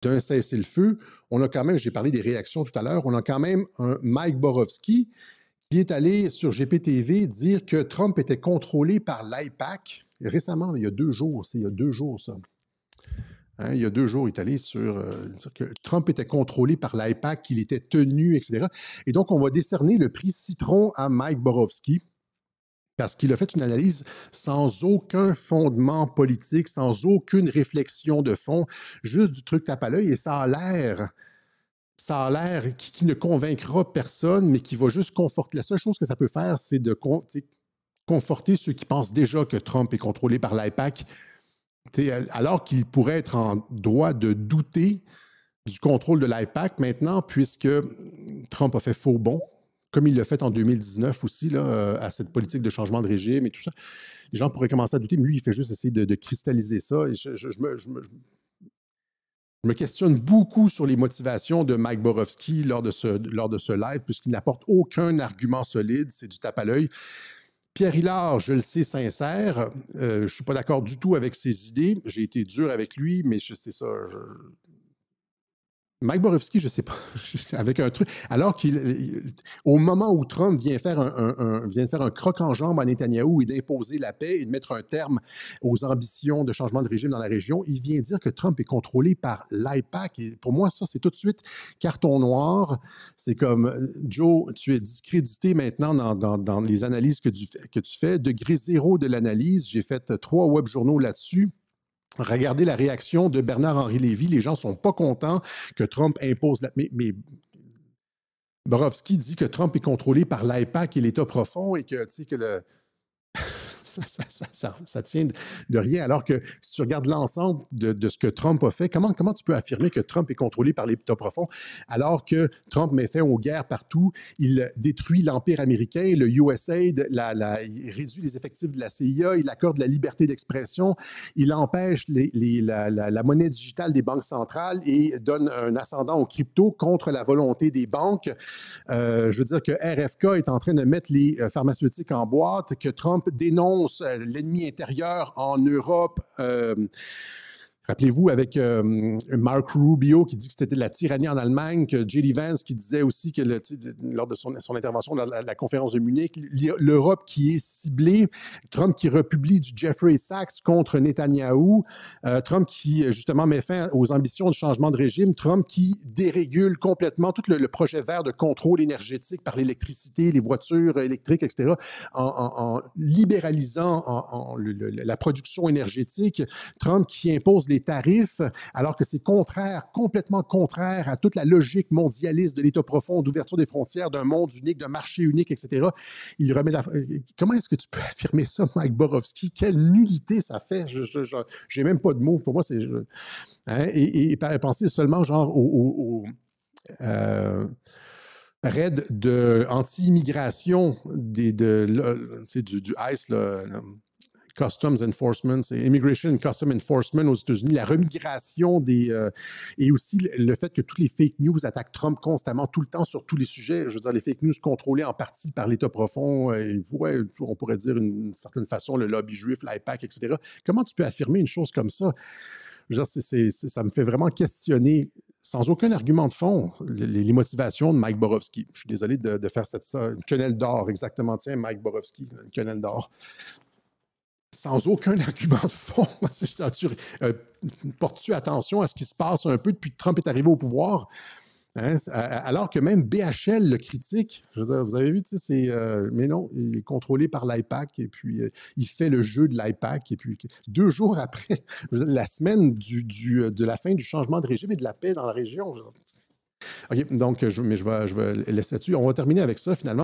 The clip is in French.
d'un cessez-le-feu, on a quand même, j'ai parlé des réactions tout à l'heure, on a quand même un Mike Borowski qui est allé sur GPTV dire que Trump était contrôlé par l'AIPAC. Récemment, il y a 2 jours, c'est il y a 2 jours ça. Hein, il y a 2 jours, il est allé sur dire que Trump était contrôlé par l'AIPAC, qu'il était tenu, etc. Et donc, on va décerner le prix Citron à Mike Borowski parce qu'il a fait une analyse sans aucun fondement politique, sans aucune réflexion de fond, juste du truc tape à l'œil, et ça a l'air qui ne convaincra personne, mais qui va juste conforter. La seule chose que ça peut faire, c'est de conforter ceux qui pensent déjà que Trump est contrôlé par l'AIPAC, alors qu'il pourrait être en droit de douter du contrôle de l'AIPAC maintenant, puisque Trump a fait faux bond, comme il l'a fait en 2019 aussi, là, à cette politique de changement de régime et tout ça. Les gens pourraient commencer à douter, mais lui, il fait juste essayer de cristalliser ça. Et je me questionne beaucoup sur les motivations de Mike Borowski lors de ce live, puisqu'il n'apporte aucun argument solide, c'est du tape à l'œil. Pierre Hilard, je le sais, sincère, je ne suis pas d'accord du tout avec ses idées. J'ai été dur avec lui, mais c'est ça. Mike Borowski, je ne sais pas, avec un truc. Alors au moment où Trump vient faire un croc en jambe à Netanyahou et d'imposer la paix et de mettre un terme aux ambitions de changement de régime dans la région, il vient dire que Trump est contrôlé par l'AIPAC. Et pour moi, ça, c'est tout de suite carton noir. C'est comme, Joe, tu es discrédité maintenant dans les analyses que tu fais. Degré zéro de l'analyse, j'ai fait 3 web journaux là-dessus. Regardez la réaction de Bernard-Henri Lévy. Les gens ne sont pas contents que Trump impose mais Borowski dit que Trump est contrôlé par l'AIPAC et l'État profond et que, tu sais, que le... ça tient de rien. Alors que si tu regardes l'ensemble de ce que Trump a fait, comment tu peux affirmer que Trump est contrôlé par l'État profond alors que Trump met fin aux guerres partout, il détruit l'Empire américain, le USAID, il réduit les effectifs de la CIA, il accorde la liberté d'expression, il empêche la monnaie digitale des banques centrales et donne un ascendant aux cryptos contre la volonté des banques. Je veux dire que RFK est en train de mettre les pharmaceutiques en boîte, que Trump dénonce l'ennemi intérieur en Europe. Rappelez-vous, avec Mark Rubio qui dit que c'était de la tyrannie en Allemagne, que J.D. Vance qui disait aussi que lors de son intervention dans la conférence de Munich, l'Europe qui est ciblée, Trump qui republie du Jeffrey Sachs contre Netanyahou, Trump qui justement met fin aux ambitions de changement de régime, Trump qui dérégule complètement tout le projet vert de contrôle énergétique par l'électricité, les voitures électriques, etc., en libéralisant la production énergétique, Trump qui impose les tarifs, alors que c'est complètement contraire à toute la logique mondialiste de l'État profond, d'ouverture des frontières, d'un monde unique, d'un marché unique, etc. Il remet Comment est-ce que tu peux affirmer ça, Mike Borowski? Quelle nullité ça fait? Je n'ai même pas de mots. Pour moi, c'est... Et penser seulement genre au raid de anti-immigration du ICE, là, Customs Enforcement, c'est Immigration and Customs Enforcement aux États-Unis, la remigration et aussi le fait que toutes les fake news attaquent Trump constamment, tout le temps, sur tous les sujets. Je veux dire, les fake news contrôlées en partie par l'État profond, on pourrait dire d'une certaine façon le lobby juif, l'AIPAC, etc. Comment tu peux affirmer une chose comme ça? Je veux dire, ça me fait vraiment questionner, sans aucun argument de fond, les motivations de Mike Borowski. Je suis désolé de faire une quenelle d'or, exactement. Tiens, Mike Borowski, une quenelle d'or. Sans aucun argument de fond. Portes-tu attention à ce qui se passe un peu depuis que Trump est arrivé au pouvoir? Hein? Alors que même BHL le critique. Je veux dire, vous avez vu, mais non, il est contrôlé par l'AIPAC et puis il fait le jeu de l'AIPAC. Et puis 2 jours après, la semaine de la fin du changement de régime et de la paix dans la région. OK, donc, je vais laisser là-dessus. On va terminer avec ça finalement.